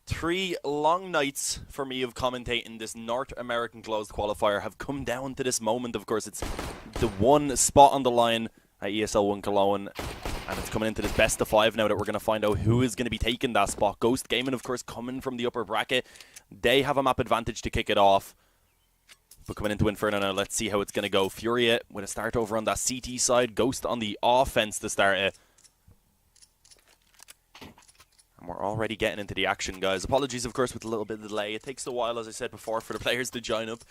Three long nights for me of commentating this North American closed qualifier have come down to this moment. Of course, it's the one spot on the line at ESL 1 Cologne, and it's coming into this best of five now that we're going to find out who is going to be taking that spot. Ghost Gaming, of course, coming from the upper bracket. They have a map advantage to kick it off. But coming into Inferno now, let's see how it's going to go. FURIA with a start over on that CT side. Ghost on the offense to start it. And we're already getting into the action, guys. Apologies, of course, with a little bit of delay. It takes a while, as I said before, for the players to join up.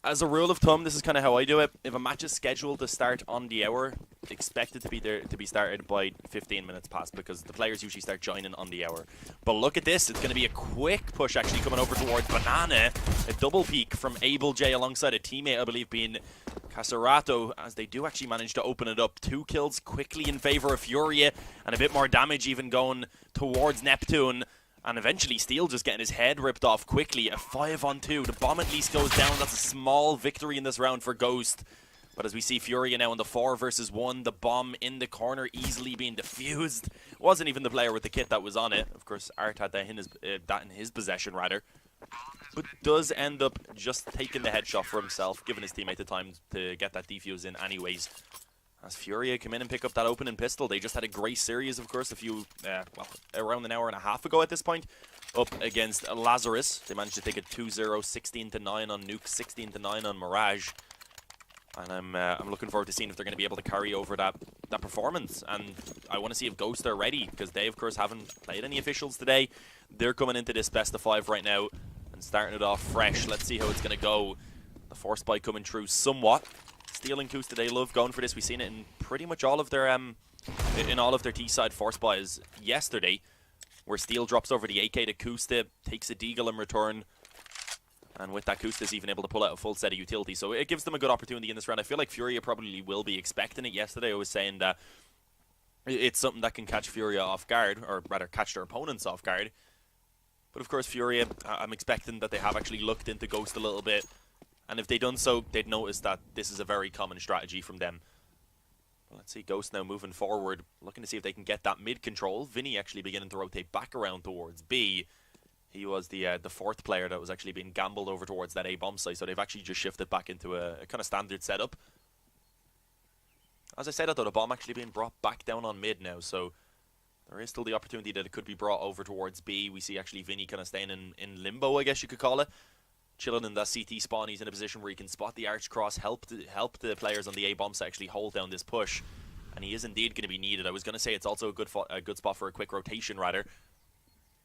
As a rule of thumb, this is kind of how I do it. If a match is scheduled to start on the hour, expect it to be there to be started by 15 minutes past, because the players usually start joining on the hour. But look at this. It's going to be a quick push, actually, coming over towards Banana. A double peek from Able J alongside a teammate, I believe, being Caserato, as they do actually manage to open it up. 2 kills quickly in favor of FURIA, and a bit more damage even going towards Neptune. And eventually Steel just getting his head ripped off quickly. A 5-on-2. The bomb at least goes down. That's a small victory in this round for Ghost. But as we see FURIA now in the 4 versus 1, the bomb in the corner easily being defused. Wasn't even the player with the kit that was on it. Of course, Art had that in his possession, rather. But does end up just taking the headshot for himself, giving his teammate the time to get that defuse in anyways. As FURIA come in and pick up that opening pistol. They just had a great series, of course, around an hour and a half ago at this point, up against Lazarus. They managed to take a 2-0, 16-9 on Nuke, 16-9 on Mirage. And I'm looking forward to seeing if they're going to be able to carry over that performance. And I want to see if Ghost are ready, because they, of course, haven't played any officials today. They're coming into this best of 5 right now and starting it off fresh. Let's see how it's going to go. The force spike coming through somewhat. Steel and Kusta, they love going for this. We've seen it in pretty much all of their T-side force buys yesterday, where Steel drops over the AK to Kusta, takes a deagle in return, and with that Kusta's even able to pull out a full set of utility. So it gives them a good opportunity in this round. I feel like FURIA probably will be expecting it. Yesterday I was saying that it's something that can catch FURIA off guard, or rather catch their opponents off guard. But of course FURIA, I'm expecting that they have actually looked into Ghost a little bit. And if they'd done so, they'd notice that this is a very common strategy from them. Well, let's see, Ghost now moving forward, looking to see if they can get that mid control. Vinny actually beginning to rotate back around towards B. He was the 4th player that was actually being gambled over towards that A bomb site, so they've actually just shifted back into a kind of standard setup. As I said, I thought the bomb actually being brought back down on mid now, so there is still the opportunity that it could be brought over towards B. We see actually Vinny kind of staying in limbo, I guess you could call it. Chilling in that CT spawn. He's in a position where he can spot the arch cross, help the players on the A bombs to actually hold down this push, and he is indeed going to be needed. I was going to say it's also a good spot for a quick rotation, rather,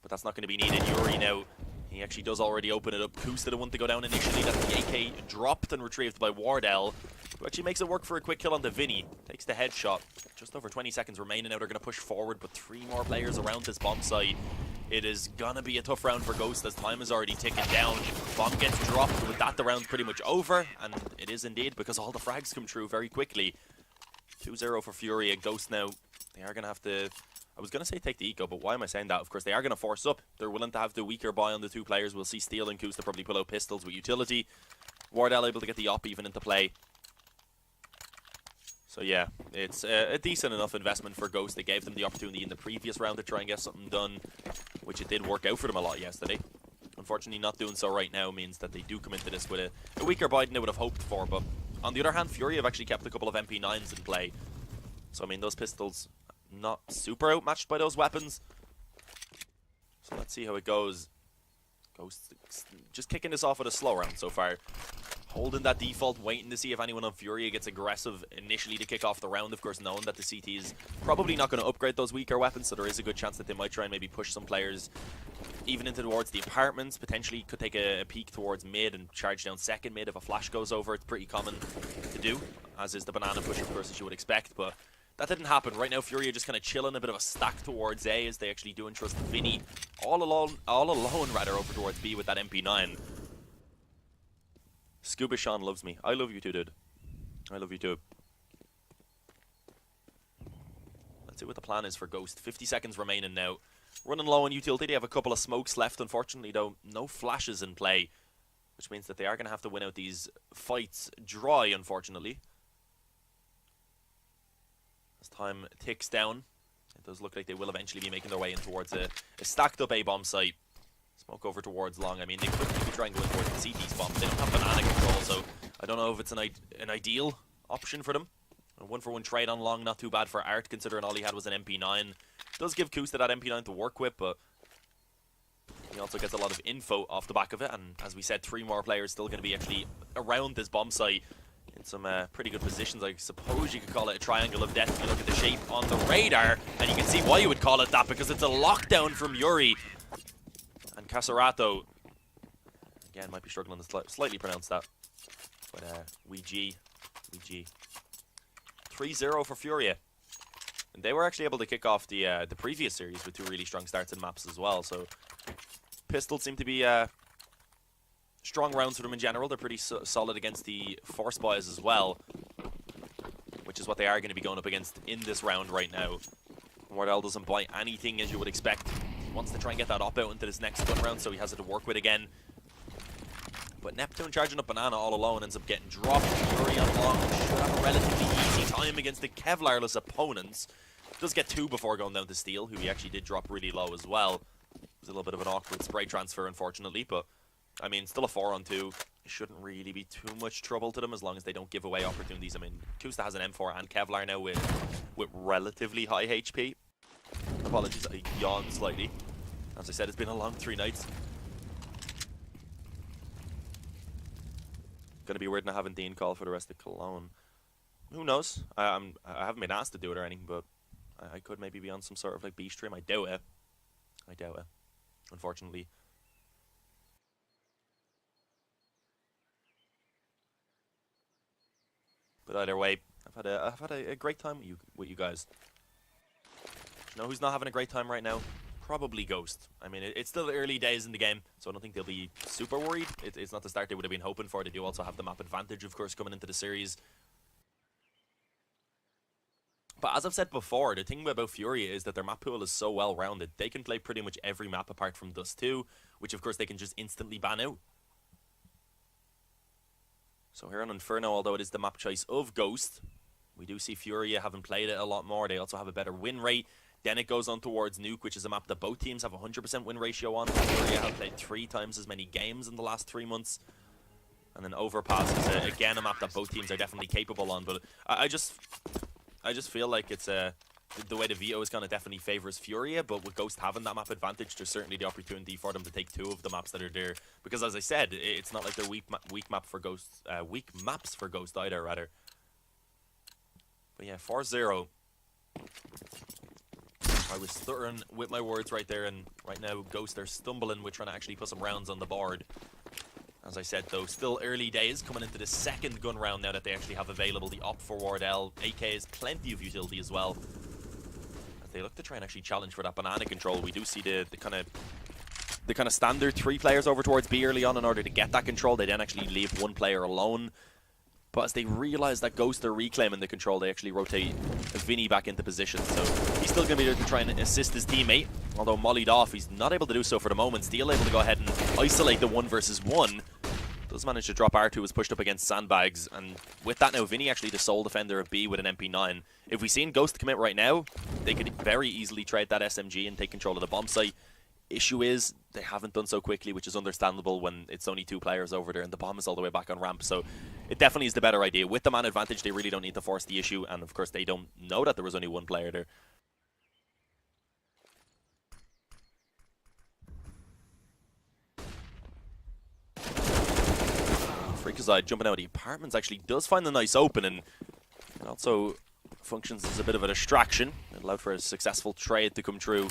but that's not going to be needed. Yuri now, he actually does already open it up. Kusta the one to go down initially. That's the AK dropped and retrieved by Wardell, who actually makes it work for a quick kill on the Vinny. Takes the headshot. Just over 20 seconds remaining now. They're going to push forward, but 3 more players around this bomb site. It is gonna be a tough round for Ghost, as time is already ticking down. Bomb gets dropped. With that, the round's pretty much over, and it is indeed, because all the frags come through very quickly. 2-0 for FURIA. Ghost now, they are gonna have to, I was gonna say take the eco, but why am I saying that? Of course, they are gonna force up. They're willing to have the weaker buy on the 2 players. We'll see Steel and Kusta probably pull out pistols with utility. Wardell able to get the op even into play. So yeah, it's a decent enough investment for Ghost. They gave them the opportunity in the previous round to try and get something done, which it did work out for them a lot yesterday. Unfortunately, not doing so right now means that they do come into this with a weaker buy than they would have hoped for. But on the other hand, FURIA have actually kept a couple of MP9s in play. So I mean, those pistols not super outmatched by those weapons. So let's see how it goes. Ghost just kicking this off with a slow round so far. Holding that default, waiting to see if anyone on FURIA gets aggressive initially to kick off the round. Of course, knowing that the CT is probably not going to upgrade those weaker weapons, so there is a good chance that they might try and maybe push some players even into towards the apartments. Potentially could take a peek towards mid and charge down second mid if a flash goes over. It's pretty common to do, as is the banana push, of course, as you would expect. But that didn't happen. Right now, FURIA just kind of chilling, a bit of a stack towards A, as they actually do entrust Vinny all alone rather, over towards B with that MP9. Scuba Sean loves me. I love you too, dude. I love you too. Let's see what the plan is for Ghost. 50 seconds remaining now. Running low on utility. They have a couple of smokes left, unfortunately, though. No flashes in play, which means that they are going to have to win out these fights dry, unfortunately. As time ticks down, It does look like they will eventually be making their way in towards a stacked up A bomb site. Smoke over towards long. I mean, they could be trying to go in towards the CT spot, but they don't have banana control, so I don't know if it's an ideal option for them. A 1-for-1 trade on long, not too bad for Art, considering all he had was an MP9. Does give Kusta that MP9 to work with, but he also gets a lot of info off the back of it, and as we said, 3 more players still going to be actually around this bomb site in some pretty good positions. I suppose you could call it a triangle of death if you look at the shape on the radar, and you can see why you would call it that, because it's a lockdown from Yuri. And Caserato, again, might be struggling to slightly pronounce that, but we 3-0 for Furia. And they were actually able to kick off the previous series with 2 really strong starts in maps as well, so Pistols seem to be strong rounds for them in general. They're pretty solid against the Force boys as well, which is what they are going to be going up against in this round right now. Wardell doesn't buy anything as you would expect. He wants to try and get that op out into this next gun round, so he has it to work with again. But Neptune charging up Banana all alone ends up getting dropped. Fury on long should have a relatively easy time against the Kevlarless opponents. Does get 2 before going down to Steel, who he actually did drop really low as well. It was a little bit of an awkward spray transfer, unfortunately, but I mean, still a 4-on-2. It shouldn't really be too much trouble to them as long as they don't give away opportunities. I mean, Kusta has an M4 and Kevlar now with relatively high HP. Apologies, I yawned slightly. As I said, it's been a long 3 nights. Gonna be weird not having Dean call for the rest of Cologne. Who knows? I haven't been asked to do it or anything, but I could maybe be on some sort of like B stream. I doubt it. I doubt it, unfortunately. But either way, I've had a great time with you guys. You know who's not having a great time right now? Probably Ghost. I mean, it's still early days in the game, so I don't think they'll be super worried. It's not the start they would have been hoping for. They do also have the map advantage, of course, coming into the series. But as I've said before, the thing about Furia is that their map pool is so well-rounded. They can play pretty much every map apart from Dust 2, which of course they can just instantly ban out. So here on Inferno, although it is the map choice of Ghost, we do see Furia having played it a lot more. They also have a better win rate. Then it goes on towards Nuke, which is a map that both teams have a 100% win ratio on. Furia have played 3 times as many games in the last 3 months. And then Overpass is, again, a map that both teams are definitely capable on. But I just feel like it's the way the veto is kind of definitely favours Furia, but with Ghost having that map advantage, there's certainly the opportunity for them to take 2 of the maps that are there. Because as I said, it's not like they're weak maps for Ghost either, rather. But yeah, 4-0. I was stuttering with my words right there, and right now Ghost are stumbling with trying to actually put some rounds on the board. As I said, though, still early days coming into the second gun round now that they actually have available the op for Wardell. AK is plenty of utility as well. As they look to try and actually challenge for that banana control, we do see the kind of standard 3 players over towards B early on in order to get that control. They then actually leave 1 player alone. But as they realize that Ghost are reclaiming the control, they actually rotate Vinny back into position. So he's still going to be there to try and assist his teammate. Although mollied off, he's not able to do so for the moment. Steel able to go ahead and isolate the 1 versus 1. Does manage to drop R2, was pushed up against sandbags. And with that now, Vinny actually the sole defender of B with an MP9. If we seen Ghost commit right now, they could very easily trade that SMG and take control of the bomb site. Issue is, they haven't done so quickly, which is understandable when it's only 2 players over there and the bomb is all the way back on ramp. So it definitely is the better idea. With the man advantage, they really don't need to force the issue, and of course they don't know that there was only 1 player there. Freakazoid jumping out of the apartments actually does find a nice open, and it also functions as a bit of a distraction. It allowed for a successful trade to come true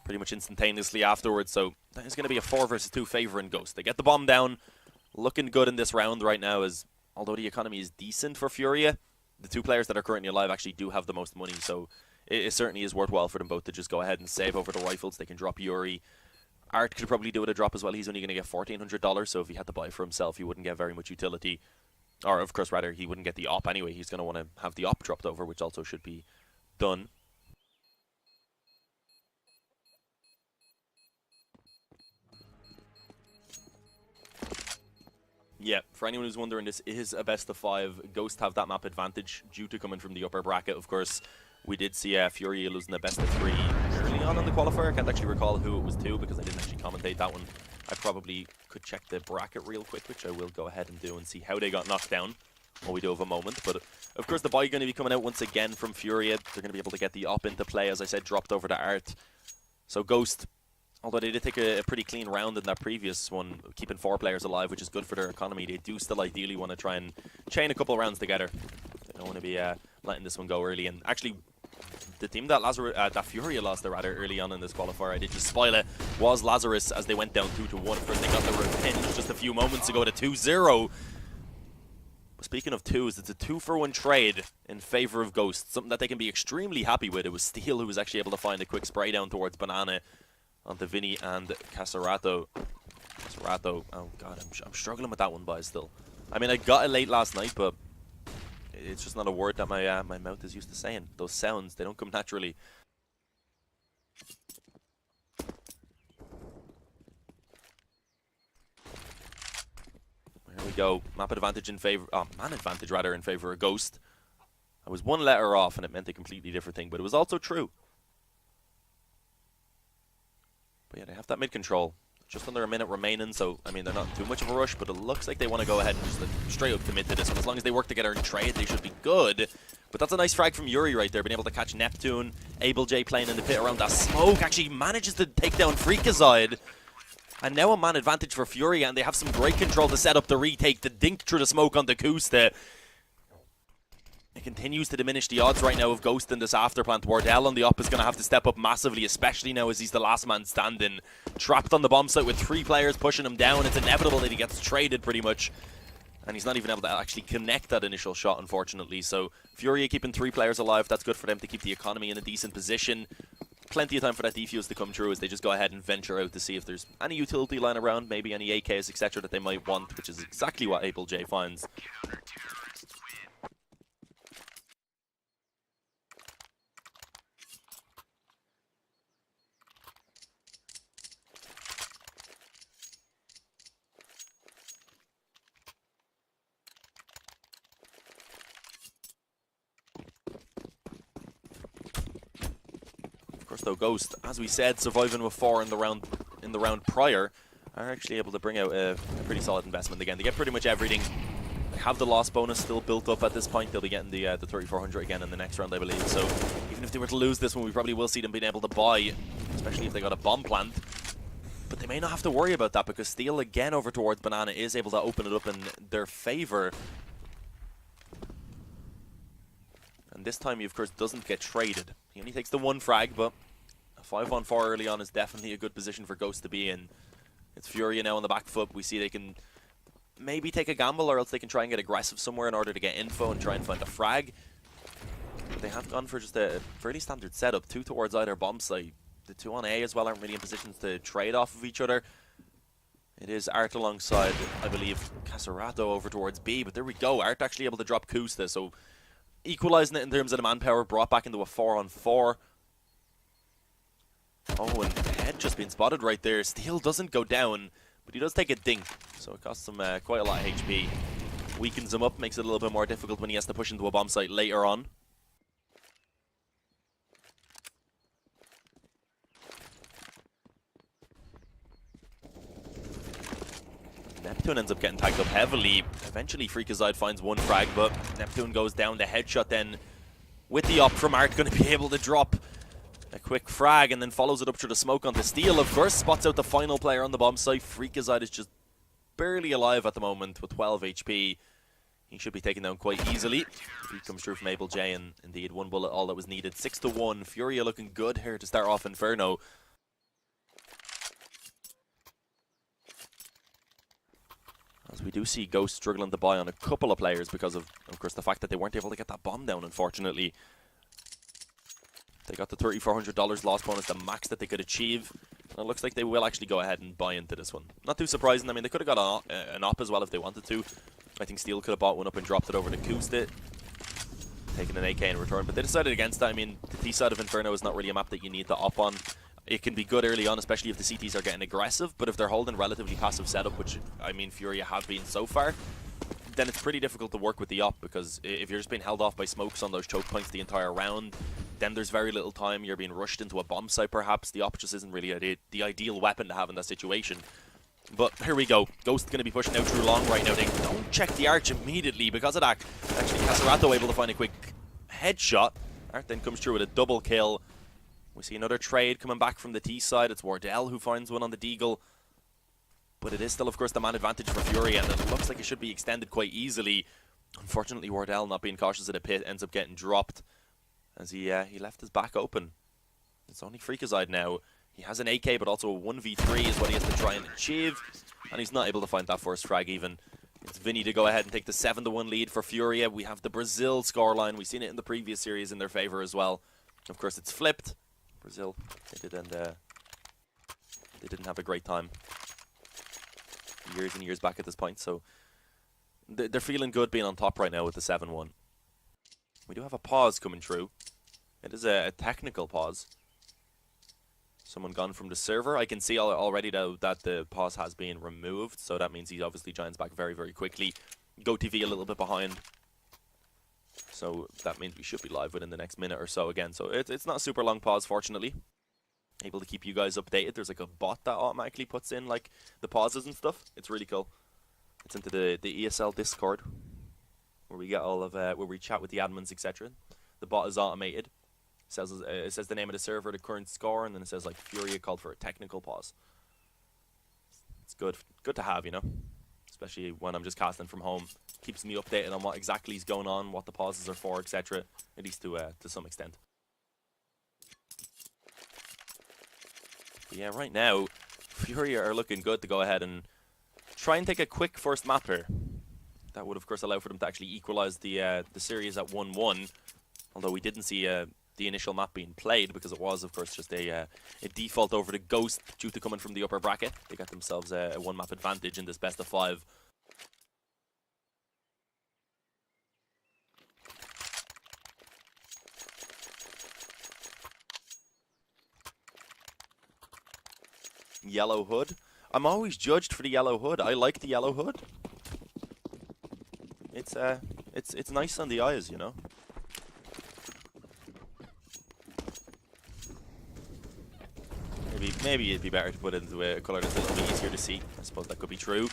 pretty much instantaneously afterwards, so that is going to be a 4 versus 2 favouring Ghost. They get the bomb down, looking good in this round right now, as although the economy is decent for Furia, the 2 players that are currently alive actually do have the most money, so it certainly is worthwhile for them both to just go ahead and save over the rifles. They can drop Yuri. Art could probably do it a drop as well. He's only going to get $1,400, so if he had to buy for himself, he wouldn't get very much utility. Or, of course, rather, he wouldn't get the op anyway. He's going to want to have the op dropped over, which also should be done. Yeah, for anyone who's wondering, this is a best of 5. Ghost have that map advantage due to coming from the upper bracket, of course. We did see FURIA losing the best of 3 early on in the qualifier. I can't actually recall who it was to because I didn't actually commentate that one. I probably could check the bracket real quick, which I will go ahead and do and see how they got knocked down while we do have a moment. But of course the buy going to be coming out once again from FURIA. They're going to be able to get the op into play, as I said, dropped over to Art. So Ghost, although they did take a pretty clean round in that previous one, keeping 4 players alive, which is good for their economy, they do still ideally want to try and chain a couple rounds together. They don't want to be letting this one go early. And actually, the team that FURIA lost rather early on in this qualifier, I did just spoil it, was Lazarus as they went down 2-1. Of course, they got the revenge just a few moments ago to 2-0. Speaking of 2s, it's a 2-for-1 trade in favor of Ghost, something that they can be extremely happy with. It was Steel who was actually able to find a quick spray down towards Banana onto Vinny and Caserato. Oh god, I'm struggling with that one, boys, still. I mean, I got it late last night, but it's just not a word that my my mouth is used to saying. Those sounds, they don't come naturally. Here we go. Map advantage in favor, man advantage rather, in favor of Ghost. I was 1 letter off, and it meant a completely different thing, but it was also true. But yeah, they have that mid control. Just under a minute remaining, so, I mean, they're not in too much of a rush, but it looks like they want to go ahead and just straight up commit to this one. As long as they work together and trade, they should be good. But that's a nice frag from Yuri right there, being able to catch Neptune. AbleJ playing in the pit around that smoke, actually manages to take down Freakazoid. And now a man advantage for FURIA, and they have some great control to set up the retake, the dink through the smoke on the Kusta. It continues to diminish the odds right now of Ghost in this afterplant. Wardell on the op is going to have to step up massively, especially now as he's the last man standing. Trapped on the bomb site with 3 players pushing him down. It's inevitable that he gets traded pretty much. And he's not even able to actually connect that initial shot, unfortunately. So FURIA keeping 3 players alive. That's good for them to keep the economy in a decent position. Plenty of time for that defuse to come through as they just go ahead and venture out to see if there's any utility lying around, maybe any AKs, etc. that they might want, which is exactly what AbleJ finds. Of course, though, Ghost, as we said, surviving with 4 in the round prior, are actually able to bring out a pretty solid investment again. They get pretty much everything. They have the loss bonus still built up at this point. They'll be getting the 3400 again in the next round, I believe. So even if they were to lose this one, we probably will see them being able to buy, especially if they got a bomb plant. But they may not have to worry about that because Steel again over towards Banana is able to open it up in their favor. And this time he, of course, doesn't get traded. He only takes the 1 frag, but a 5-on-4 early on is definitely a good position for Ghost to be in. It's FURIA now on the back foot. We see they can maybe take a gamble, or else they can try and get aggressive somewhere in order to get info and try and find a frag. But they have gone for just a fairly standard setup. 2 towards either bomb site. The 2 on A as well aren't really in positions to trade off of each other. It is Art alongside, I believe, Caserato over towards B. But there we go. Art actually able to drop Kusta, so equalizing it in terms of the manpower, brought back into a 4-on-4. Oh, and head just being spotted right there. Steel doesn't go down, but he does take a dink, so it costs him quite a lot of HP. Weakens him up, makes it a little bit more difficult when he has to push into a bomb site later on. Neptune ends up getting tagged up heavily. Eventually Freakazoid finds 1 frag, but Neptune goes down. The headshot then with the op from Art, going to be able to drop a quick frag and then follows it up through the smoke onto Steel. Of course, spots out the final player on the bomb site. Freakazoid is just barely alive at the moment with 12 HP. He should be taken down quite easily. He comes through from AbleJ, and indeed 1 bullet all that was needed. 6-1. FURIA looking good here to start off Inferno. As we do see Ghost struggling to buy on a couple of players because of course, the fact that they weren't able to get that bomb down, unfortunately. They got the $3,400 loss bonus, the max that they could achieve. And it looks like they will actually go ahead and buy into this one. Not too surprising. I mean, they could have got an op as well if they wanted to. I think Steel could have bought one up and dropped it over to Kusta, taking an AK in return. But they decided against that. I mean, the T side of Inferno is not really a map that you need to op on. It can be good early on, especially if the CTs are getting aggressive, but if they're holding relatively passive setup, which, I mean, FURIA have been so far, then it's pretty difficult to work with the op, because if you're just being held off by smokes on those choke points the entire round, then there's very little time. You're being rushed into a bomb site, perhaps. The op just isn't really the ideal weapon to have in that situation. But here we go. Ghost going to be pushing out through long right now. They don't check the arch immediately because of that. Actually, Caserato able to find a quick headshot. Art then comes through with a double kill. We see another trade coming back from the T side. It's Wardell who finds one on the Deagle. But it is still, of course, the man advantage for Furia, and it looks like it should be extended quite easily. Unfortunately, Wardell, not being cautious at the pit, ends up getting dropped as he left his back open. It's only Freakazoid now. He has an AK, but also a 1v3 is what he has to try and achieve. And he's not able to find that first frag even. It's Vinny to go ahead and take the 7-1 lead for Furia. We have the Brazil scoreline. We've seen it in the previous series in their favor as well. Of course, it's flipped. Brazil, they didn't have a great time years and years back at this point. So they're feeling good being on top right now with the 7-1. We do have a pause coming through. It is a technical pause. Someone gone from the server. I can see already though that the pause has been removed, so that means he obviously joins back very, very quickly. GoTV a little bit behind, so that means we should be live within the next minute or so again. So it's not a super long pause, fortunately. Able to keep you guys updated. There's like a bot that automatically puts in like the pauses and stuff. It's really cool. It's into the ESL Discord where we get all of where we chat with the admins, etc. The bot is automated. It says the name of the server, the current score, and then it says like Furia called for a technical pause. It's good to have, you know, especially when I'm just casting from home. Keeps me updated on what exactly is going on, what the pauses are for, etc. At least to some extent. But yeah, right now Furia are looking good to go ahead and try and take a quick first map here. That would of course allow for them to actually equalize the series at 1-1. Although we didn't see the initial map being played because it was, of course, just a default over the Ghost due to coming from the upper bracket. They got themselves a one-map advantage in this best of 5. Yellow hood. I'm always judged for the yellow hood. I like the yellow hood. It's nice on the eyes, you know. Maybe it'd be better to put it into a colour that's a little bit easier to see. I suppose that could be true.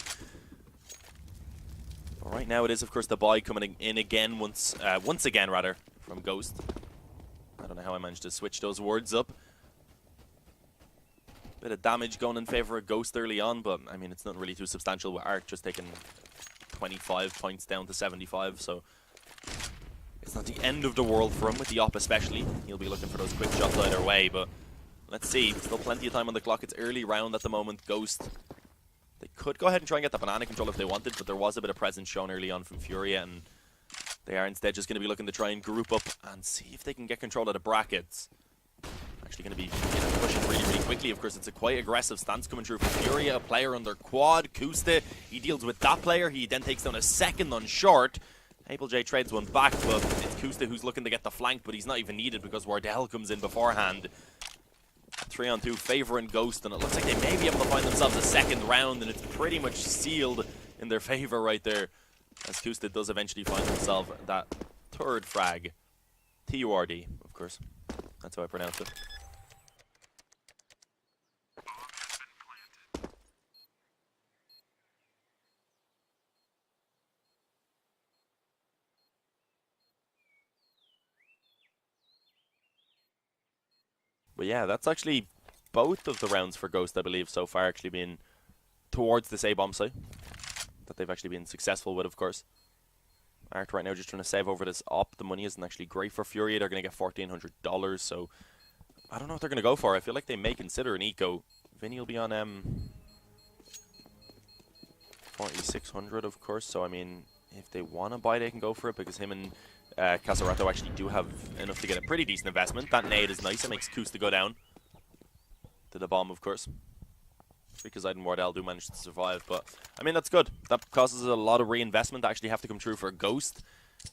But right now it is, of course, the buy coming in again once again rather from Ghost. I don't know how I managed to switch those words up. Bit of damage going in favour of Ghost early on, but I mean it's not really too substantial with Art just taking 25 points down to 75, so it's not the end of the world for him with the op especially. He'll be looking for those quick shots either way, but let's see. Still plenty of time on the clock. It's early round at the moment. Ghost, they could go ahead and try and get the banana control if they wanted, but there was a bit of presence shown early on from Furia, and they are instead just going to be looking to try and group up and see if they can get control of the brackets. Actually going to be pushing really, really quickly. Of course, it's a quite aggressive stance coming through from Furia. A player under quad, Kusta. He deals with that player. He then takes down a second on short. AbleJ trades one back, but it's Kusta who's looking to get the flank, but he's not even needed because Wardell comes in beforehand. 3-on-2 favouring Ghost, and it looks like they may be able to find themselves a second round, and it's pretty much sealed in their favour right there, as Kusta does eventually find himself that third frag. T-U-R-D, of course. That's how I pronounce it. But yeah, that's actually both of the rounds for Ghost, I believe, so far actually been towards this A-bomb site. That they've actually been successful with, of course. Art right now just trying to save over this op. The money isn't actually great for Furia. They're going to get $1,400, so I don't know what they're going to go for. I feel like they may consider an eco. Vinny will be on 4,600, of course, so I mean, if they want to buy, they can go for it, because him and Caserato actually do have enough to get a pretty decent investment. That nade is nice. It makes Kusta go down to the bomb, of course, because Iden Wardell do manage to survive. But I mean, that's good. That causes a lot of reinvestment to actually have to come true for a Ghost.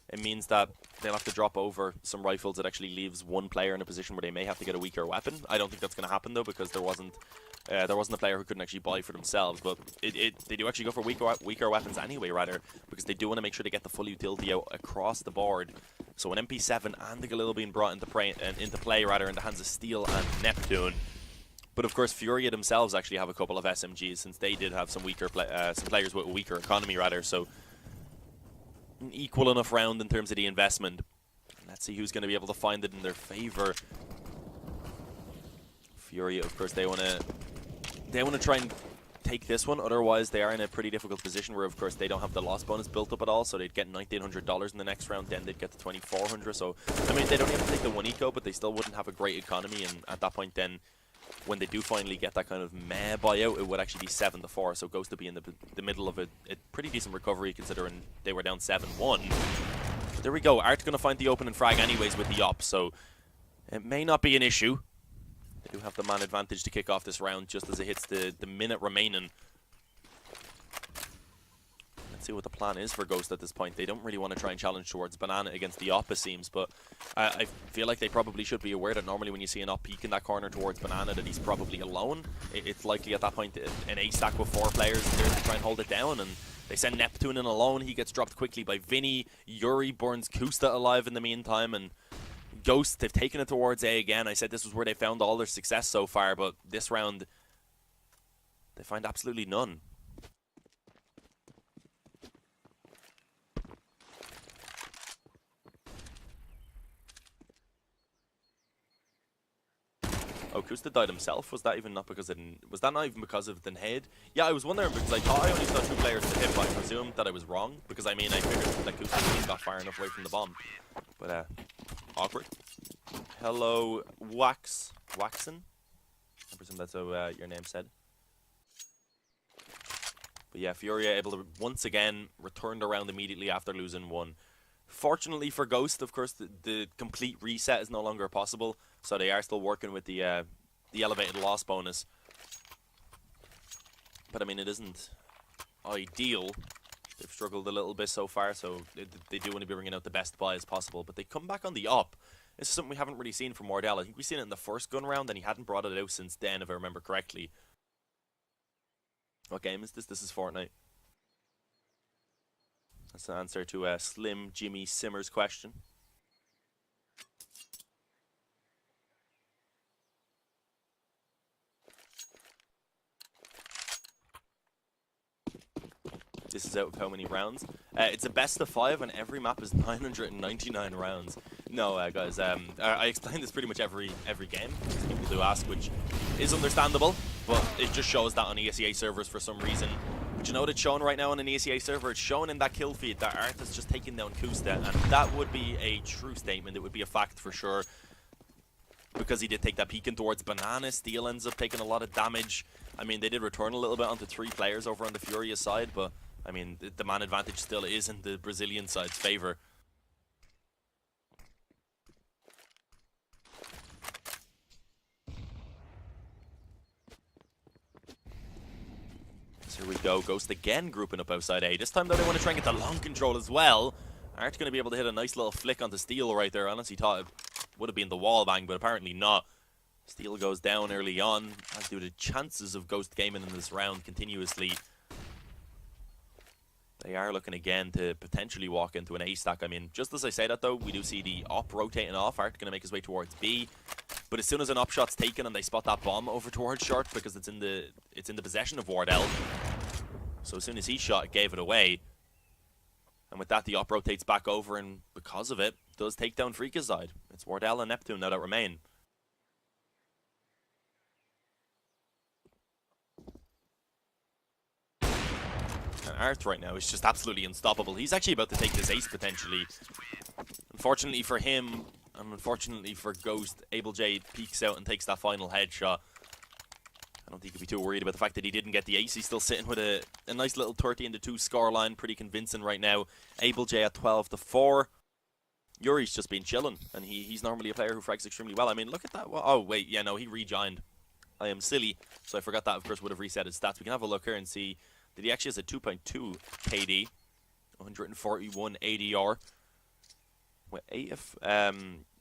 It means that they'll have to drop over some rifles. That actually leaves one player in a position where they may have to get a weaker weapon. I don't think that's going to happen though, because there wasn't a player who couldn't actually buy for themselves. But they do actually go for weaker weapons anyway, rather, because they do want to make sure they get the full utility out across the board. So an MP7 and the Galil being brought into play in the hands of Steel and Neptune. But of course, FURIA themselves actually have a couple of SMGs, since they did have some weaker some players with a weaker economy rather. So an equal enough round in terms of the investment. Let's see who's going to be able to find it in their favor. FURIA, of course, they want to try and take this one. Otherwise, they are in a pretty difficult position where, of course, they don't have the loss bonus built up at all. So they'd get $1,900 in the next round. Then they'd get to $2,400. So I mean, they don't have to take the 1 eco, but they still wouldn't have a great economy. And at that point, then when they do finally get that kind of meh buyout, it would actually be 7-4. So Ghost would be in the middle of a pretty decent recovery, considering they were down 7-1. There we go. Art's going to find the opening frag anyways with the op, so it may not be an issue. They do have the man advantage to kick off this round just as it hits the minute remaining. Let's see what the plan is for Ghost at this point. They don't really want to try and challenge towards Banana against the op, it seems, but I feel like they probably should be aware that normally when you see an op peek in that corner towards Banana that he's probably alone. It's likely at that point an A stack with 4 players there to try and hold it down, and they send Neptune in alone. He gets dropped quickly by Vinny. Yuri burns Kusta alive in the meantime, and Ghost, they've taken it towards A again. I said this was where they found all their success so far, but this round, they find absolutely none. Oh, Kusta died himself. Was that even not because of... Was that not even because of the head? Yeah, I was wondering because I thought I only saw 2 players to hit, but I presumed that I was wrong. Because, I mean, I figured that Kusta got far enough away from the bomb. But, awkward. Hello, Waxon? I presume that's how your name said. But yeah, FURIA able to, once again, return the round immediately after losing 1. Fortunately for Ghost, of course, the complete reset is no longer possible. So they are still working with the elevated loss bonus. But I mean, it isn't ideal. They've struggled a little bit so far, so they do want to be bringing out the best buy as possible. But they come back on the up. This is something we haven't really seen from Wardell. I think we've seen it in the first gun round, and he hadn't brought it out since then, if I remember correctly. What game is this? This is Fortnite. That's the answer to Slim Jimmy Simmer's question. This is out of how many rounds? It's a best of 5 and every map is 999 rounds. No, guys, I explain this pretty much every game. People do ask, which is understandable, but it just shows that on ESEA servers for some reason. But you know what it's shown right now on an ESEA server? It's shown in that kill feed that Art has just taken down Kusta, and that would be a true statement. It would be a fact for sure. Because he did take that peek in towards Banana. Steel ends up taking a lot of damage. I mean, they did return a little bit onto 3 players over on the FURIA side, but I mean, the man advantage still is in the Brazilian side's favor. So here we go. Ghost again grouping up outside A. This time, though, they want to try and get the long control as well. Art's going to be able to hit a nice little flick onto Steel right there. I honestly thought it would have been the wall bang, but apparently not. Steel goes down early on, as do the chances of Ghost gaming in this round continuously. They are looking again to potentially walk into an A stack. I mean, just as I say that though, we do see the op rotating off. Art going to make his way towards B, but as soon as an op shot's taken and they spot that bomb over towards short because it's in the possession of Wardell. So as soon as he shot, it gave it away. And with that, the op rotates back over, and because of it, does take down Freaka's side. It's Wardell and Neptune now that remain. And Art right now is just absolutely unstoppable. He's actually about to take this ace potentially. Unfortunately for him, and unfortunately for Ghost, AbleJ peeks out and takes that final headshot. I don't think he could be too worried about the fact that he didn't get the ace. He's still sitting with a nice little 30-2 scoreline, pretty convincing right now. AbleJ at 12-4. Yuri's just been chilling, and he's normally a player who frags extremely well. I mean, look at that. Oh, wait, yeah, no, he rejoined. I am silly, so I forgot that, of course, would have reset his stats. We can have a look here and see that he actually has a 2.2 KD, 141 ADR, with 8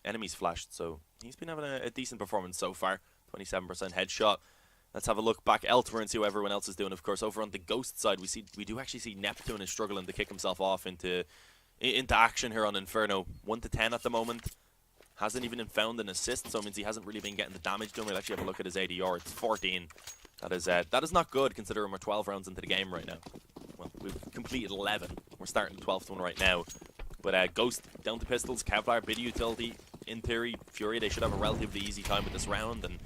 enemies flashed, so he's been having a decent performance so far. 27% headshot. Let's have a look back elsewhere and see what everyone else is doing. Of course, over on the Ghost side, we do actually see Neptune is struggling to kick himself off into into action here on Inferno. 1 to 10 at the moment. Hasn't even found an assist, so it means he hasn't really been getting the damage done. We'll actually have a look at his ADR. It's 14. That is not good considering we're 12 rounds into the game right now. Well, we've completed 11. We're starting the 12th one right now. But Ghost down to pistols, Kevlar, bit of utility. In theory, Furia, they should have a relatively easy time with this round, and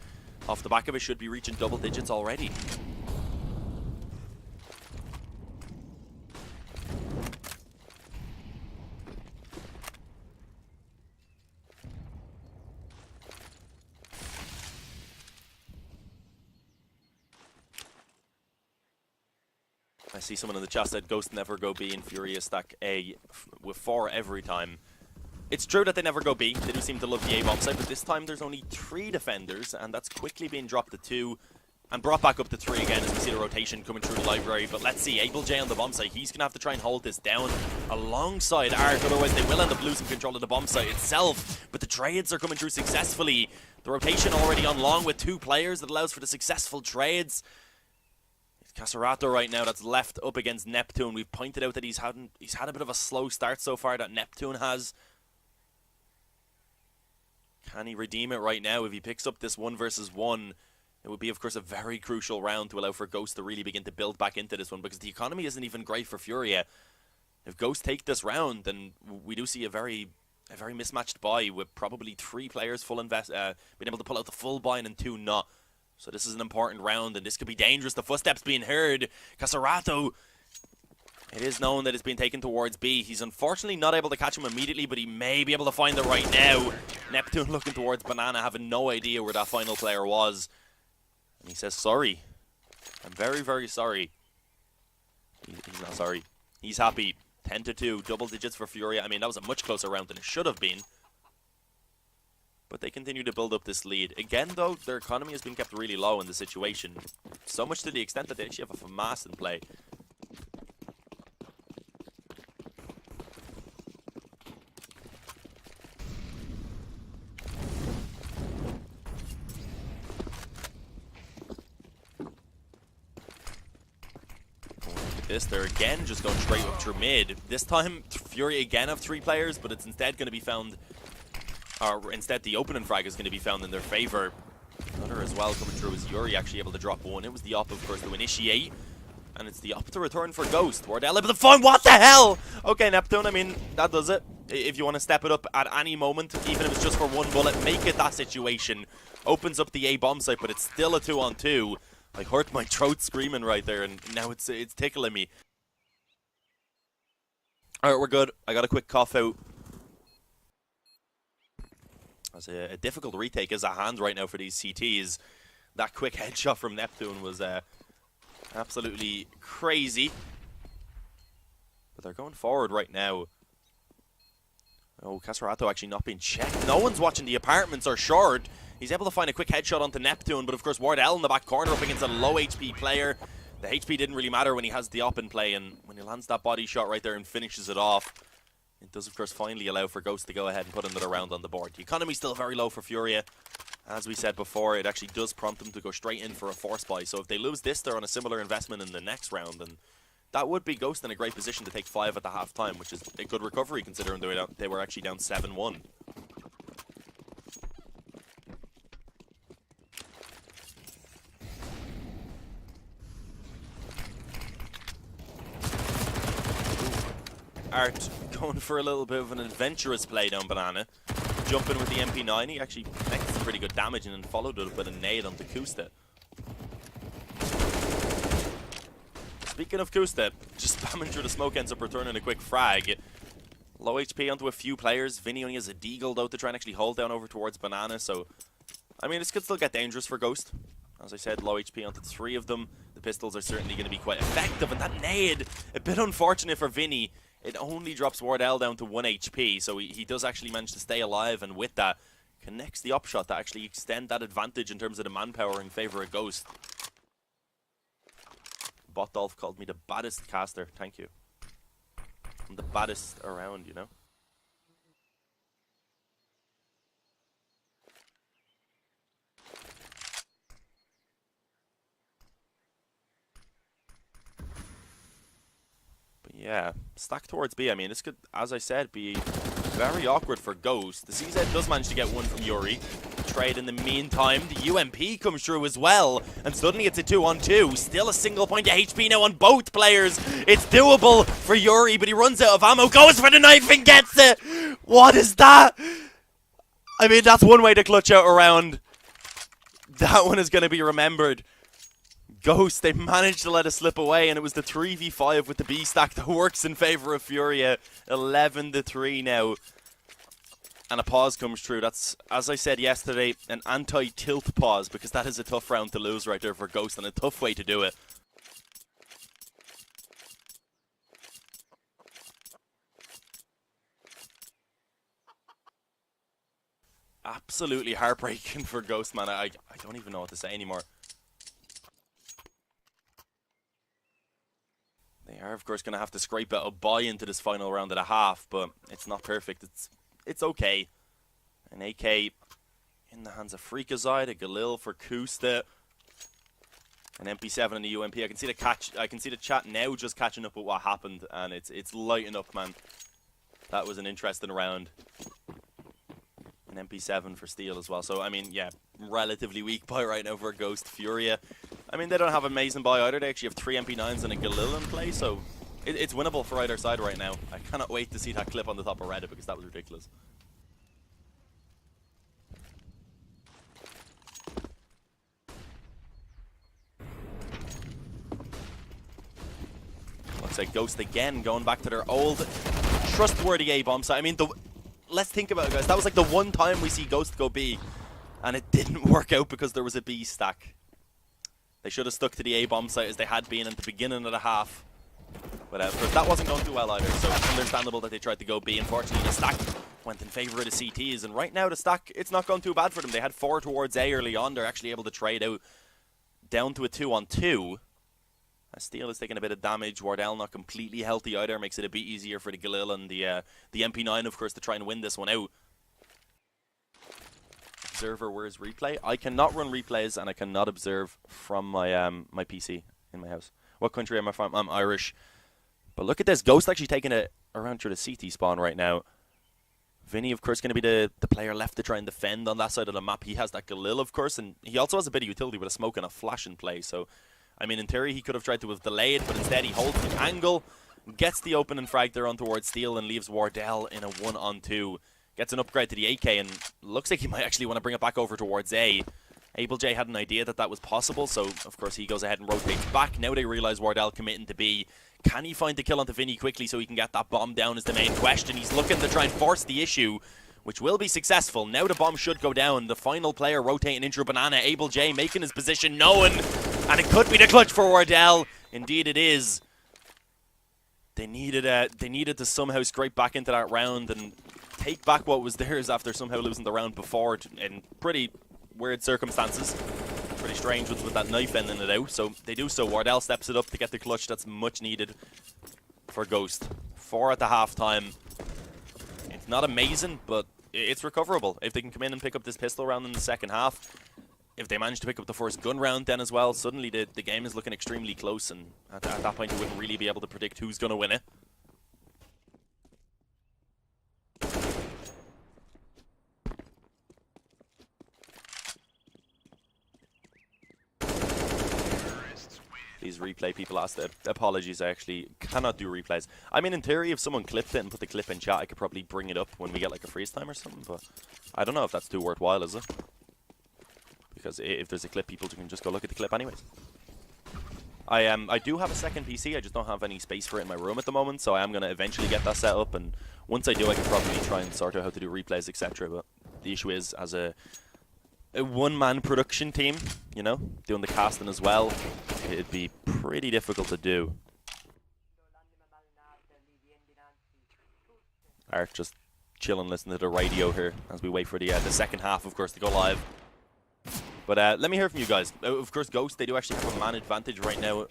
off the back of it should be reaching double digits already. I see someone in the chat said Ghost never go B and Furia stack A with 4 every time. It's true that they never go B. They do seem to love the A bomb site, but this time there's only 3 defenders, and that's quickly being dropped to 2 and brought back up to 3 again as we see the rotation coming through the library. But let's see, Able J on the bomb site. He's going to have to try and hold this down alongside Ark, otherwise they will end up losing control of the bomb site itself. But the trades are coming through successfully. The rotation already on long with 2 players that allows for the successful trades. Caserato right now that's left up against Neptune. We've pointed out that he's had a bit of a slow start so far, that Neptune has. Can he redeem it right now? If he picks up this 1 versus 1, it would be, of course, a very crucial round to allow for Ghost to really begin to build back into this one, because the economy isn't even great for Furia. If Ghost take this round, then we do see a very mismatched buy with probably 3 players being able to pull out the full buy and 2 not. So this is an important round, and this could be dangerous. The footsteps being heard. Caserato, it is known that it's being taken towards B. He's unfortunately not able to catch him immediately, but he may be able to find it right now. Neptune looking towards Banana, having no idea where that final player was. And he says, sorry. I'm very, very sorry. He's not sorry. He's happy. 10 to 2, double digits for Furia. I mean, that was a much closer round than it should have been. But they continue to build up this lead. Again, though, their economy has been kept really low in the situation. So much to the extent that they actually have a FAMAS in play. They're again just going straight up through mid. This time, Fury again have 3 players, but it's instead going to be found... Or instead, the opening frag is going to be found in their favor. Another as well coming through is Yuri actually able to drop 1. It was the op, of course, to initiate. And it's the op to return for Ghost. Wardell able to find... What the hell? Okay, Neptune, I mean, that does it. If you want to step it up at any moment, even if it's just for 1 bullet, make it that situation. Opens up the A bomb site, but it's still a 2-on-2. I hurt my throat screaming right there, and now it's tickling me. Alright, we're good. I got a quick cough out. As a difficult retake is at hand right now for these CTs. That quick headshot from Neptune was absolutely crazy. But they're going forward right now. Oh, Caserato actually not being checked. No one's watching. The apartments are short. He's able to find a quick headshot onto Neptune, but of course Wardell in the back corner up against a low HP player. The HP didn't really matter when he has the op in play, and when he lands that body shot right there and finishes it off, it does, of course, finally allow for Ghost to go ahead and put another round on the board. The economy's still very low for Furia. As we said before, it actually does prompt them to go straight in for a force buy. So if they lose this, they're on a similar investment in the next round. And that would be Ghost in a great position to take 5 at the half-time, which is a good recovery considering they were actually down 7-1. Art going for a little bit of an adventurous play down Banana. Jumping with the MP9, he actually connected some pretty good damage and then followed it with a nade onto Kusta. Speaking of Kusta, just spamming through the smoke, ends up returning a quick frag. Low HP onto a few players. Vinny only has a deagle though to try and actually hold down over towards Banana, so... I mean, this could still get dangerous for Ghost. As I said, low HP onto 3 of them. The pistols are certainly going to be quite effective, and that nade, a bit unfortunate for Vinny. It only drops Wardell down to 1 HP, so he does actually manage to stay alive, and with that, connects the upshot to actually extend that advantage in terms of the manpower in favor of Ghost. Botdolf called me the baddest caster. Thank you. I'm the baddest around, you know? Yeah, stack towards B. I mean, this could, as I said, be very awkward for Ghost. The CZ does manage to get one from Yuri. Trade in the meantime. The UMP comes through as well, and suddenly it's a 2-on-2. Still a single point of HP now on both players. It's doable for Yuri, but he runs out of ammo, goes for the knife and gets it. What is that? I mean, that's one way to clutch out a round. That one is going to be remembered. Ghost, they managed to let it slip away, and it was the 3v5 with the B stack that works in favor of Furia. 11-3 now. And a pause comes through. That's, as I said yesterday, an anti-tilt pause, because that is a tough round to lose right there for Ghost, and a tough way to do it. Absolutely heartbreaking for Ghost, man. I don't even know what to say anymore. They are, of course, going to have to scrape out a buy into this final round and a half, but it's not perfect. It's okay. An AK in the hands of Freakazoid, a Galil for Kusta, an MP7 and a UMP. I can see the chat now just catching up with what happened, and it's lighting up, man. That was an interesting round. An MP7 for Steel as well. So, I mean, yeah, relatively weak buy right now for Ghost. Furia, I mean, they don't have an amazing buy either. They actually have 3 MP9s and a Galil in play, so it's winnable for either side right now. I cannot wait to see that clip on the top of Reddit, because that was ridiculous. Looks like Ghost again going back to their old trustworthy A-bomb site. I mean, let's think about it, guys. That was like the one time we see Ghost go B, and it didn't work out because there was a B stack. They should have stuck to the A-bomb site as they had been at the beginning of the half. But of course, that wasn't going too well either, so it's understandable that they tried to go B. Unfortunately, the stack went in favor of the CTs, and right now the stack, it's not going too bad for them. They had 4 towards A early on. They're actually able to trade out down to a 2-on-2. Steel is taking a bit of damage. Wardell not completely healthy either. Makes it a bit easier for the Galil and the MP9, of course, to try and win this one out. Observer, where's replay? I cannot run replays, and I cannot observe from my my PC in my house. What country am I from? I'm Irish. But look at this. Ghost actually taking it around through the CT spawn right now. Vinny, of course, going to be the player left to try and defend on that side of the map. He has that Galil, of course, and he also has a bit of utility with a smoke and a flash in play. So, I mean, in theory, he could have tried to have delayed, but instead he holds the angle, gets the open and frag there on towards Steel, and leaves Wardell in a 1-on-2. Gets an upgrade to the AK, and looks like he might actually want to bring it back over towards A. AbleJ had an idea that that was possible, so of course he goes ahead and rotates back. Now they realize Wardell committing to B. Can he find the kill onto Vinny quickly so he can get that bomb down is the main question. He's looking to try and force the issue, which will be successful. Now the bomb should go down. The final player rotating into a banana. AbleJ making his position known, and it could be the clutch for Wardell. Indeed it is. They needed to somehow scrape back into that round and take back what was theirs after somehow losing the round before in pretty weird circumstances. Pretty strange with that knife ending it out. So they do so. Wardell steps it up to get the clutch that's much needed for Ghost. 4 at the halftime. It's not amazing, but it's recoverable. If they can come in and pick up this pistol round in the second half, if they manage to pick up the first gun round then as well, suddenly the game is looking extremely close, and at that point you wouldn't really be able to predict who's going to win it. These replay people asked apologies. I actually cannot do replays. I mean, in theory, if someone clipped it and put the clip in chat, I could probably bring it up when we get like a freeze time or something, but I don't know if that's too worthwhile, is it? Because if there's a clip, people can just go look at the clip anyways. I do have a second PC, I just don't have any space for it in my room at the moment, so I am going to eventually get that set up, and once I do, I can probably try and sort out how to do replays, etc. But the issue is, as a one-man production team, you know, doing the casting as well, it'd be pretty difficult to do. Art just chilling, listening to the radio here as we wait for the second half, of course, to go live. But let me hear from you guys. Of course, Ghost, they do actually have a man advantage right now,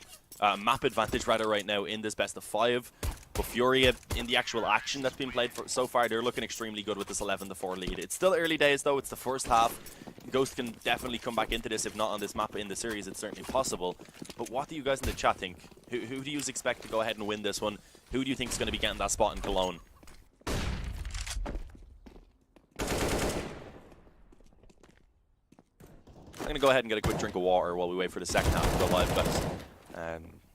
map advantage rather right now in this best of 5. But Furia, in the actual action that's been played so far, they're looking extremely good with this 11-4 lead. It's still early days though, it's the first half. Ghost can definitely come back into this, if not on this map in the series, it's certainly possible. But what do you guys in the chat think? Who do you expect to go ahead and win this one? Who do you think is going to be getting that spot in Cologne? I'm going to go ahead and get a quick drink of water while we wait for the second half to go live, guys.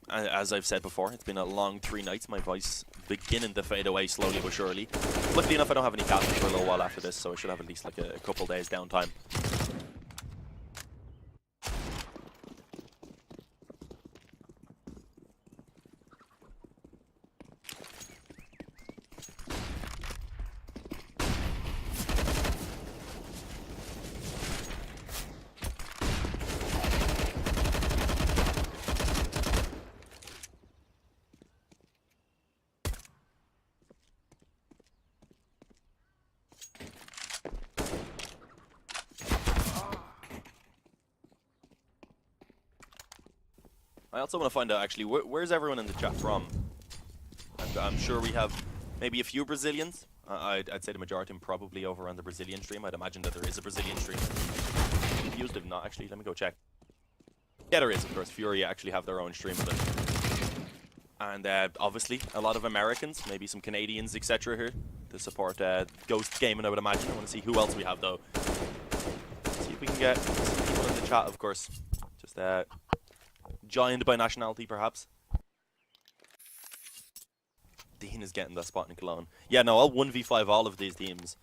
As I've said before, it's been a long 3 nights. My voice beginning to fade away slowly but surely. Luckily enough, I don't have any caffeine for a little while after this, so I should have at least like a couple days downtime. I also want to find out, actually, where's everyone in the chat from? I'm sure we have maybe a few Brazilians. I'd say the majority probably over on the Brazilian stream. I'd imagine that there is a Brazilian stream. Confused if not, actually. Let me go check. Yeah, there is, of course. FURIA actually have their own stream of it. And obviously, a lot of Americans, maybe some Canadians, etc. here to support Ghost Gaming, I would imagine. I want to see who else we have, though. See if we can get some people in the chat, of course. Just joined by nationality, perhaps. Dean is getting that spot in Cologne. Yeah, no, I'll 1v5 all of these teams.